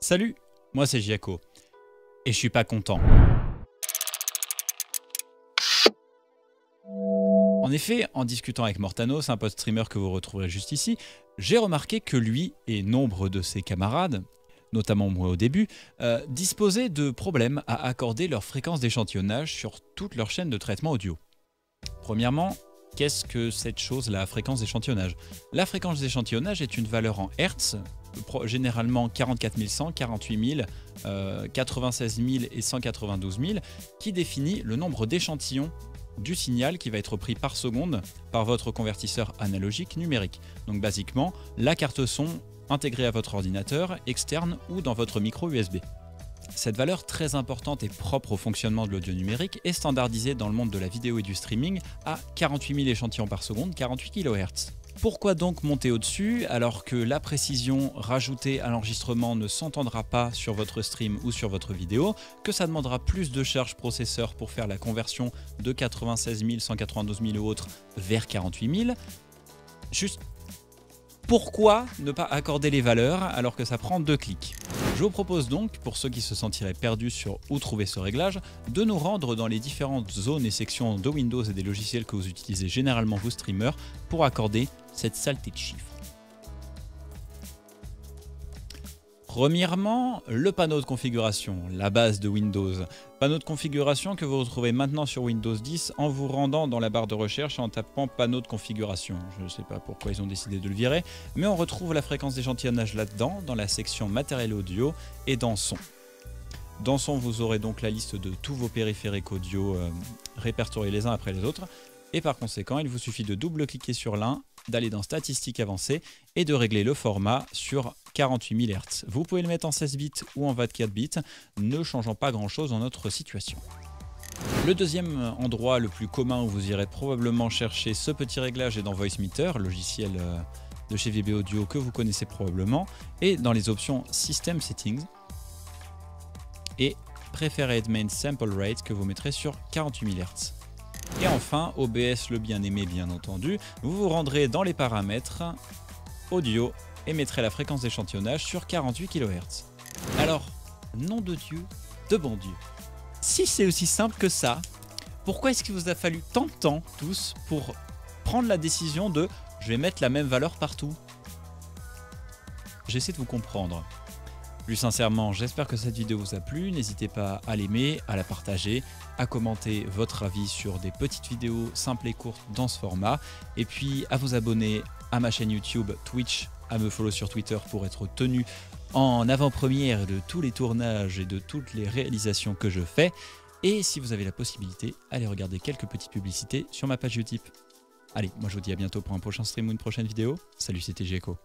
Salut, moi c'est Giaco, et je suis pas content. En effet, en discutant avec Mortanos, un post streamer que vous retrouverez juste ici, j'ai remarqué que lui et nombre de ses camarades, notamment moi au début, disposaient de problèmes à accorder leur fréquence d'échantillonnage sur toute leur chaîne de traitement audio. Premièrement, qu'est-ce que cette chose, la fréquence d'échantillonnage? La fréquence d'échantillonnage est une valeur en Hertz, généralement 44 100, 48 000, 96 000 et 192 000, qui définit le nombre d'échantillons du signal qui va être pris par seconde par votre convertisseur analogique numérique. Donc basiquement, la carte son intégrée à votre ordinateur, externe ou dans votre micro USB. Cette valeur très importante et propre au fonctionnement de l'audio numérique est standardisée dans le monde de la vidéo et du streaming à 48 000 échantillons par seconde, 48 kHz. Pourquoi donc monter au-dessus alors que la précision rajoutée à l'enregistrement ne s'entendra pas sur votre stream ou sur votre vidéo, que ça demandera plus de charge processeur pour faire la conversion de 96 000, 192 000 ou autres vers 48 000? Juste pourquoi ne pas accorder les valeurs alors que ça prend 2 clics? Je vous propose donc, pour ceux qui se sentiraient perdus sur où trouver ce réglage, de nous rendre dans les différentes zones et sections de Windows et des logiciels que vous utilisez généralement vous streamers pour accorder cette saleté de chiffres. Premièrement, le panneau de configuration, la base de Windows. Panneau de configuration que vous retrouvez maintenant sur Windows 10 en vous rendant dans la barre de recherche et en tapant panneau de configuration. Je ne sais pas pourquoi ils ont décidé de le virer, mais on retrouve la fréquence d'échantillonnage là-dedans, dans la section matériel audio et dans son. Dans son, vous aurez donc la liste de tous vos périphériques audio répertoriés les uns après les autres. Et par conséquent, il vous suffit de double-cliquer sur l'un, d'aller dans statistiques avancées et de régler le format sur 48 000 Hz. Vous pouvez le mettre en 16 bits ou en 24 bits, ne changeant pas grand chose dans notre situation. Le deuxième endroit le plus commun où vous irez probablement chercher ce petit réglage est dans Voicemeeter, logiciel de chez VB Audio que vous connaissez probablement, et dans les options System Settings et Preferred Main Sample Rate que vous mettrez sur 48 000 Hz. Et enfin, OBS le bien-aimé bien entendu, vous vous rendrez dans les paramètres audio et mettrez la fréquence d'échantillonnage sur 48 kHz. Alors, nom de Dieu, de bon Dieu, si c'est aussi simple que ça, pourquoi est-ce qu'il vous a fallu tant de temps tous pour prendre la décision de « je vais mettre la même valeur partout ». J'essaie de vous comprendre. Plus sincèrement, j'espère que cette vidéo vous a plu, n'hésitez pas à l'aimer, à la partager, à commenter votre avis sur des petites vidéos simples et courtes dans ce format, et puis à vous abonner à ma chaîne YouTube, Twitch, à me follow sur Twitter pour être tenu en avant-première de tous les tournages et de toutes les réalisations que je fais, et si vous avez la possibilité, allez regarder quelques petites publicités sur ma page Utip. Allez, moi je vous dis à bientôt pour un prochain stream ou une prochaine vidéo. Salut, c'était Giaco.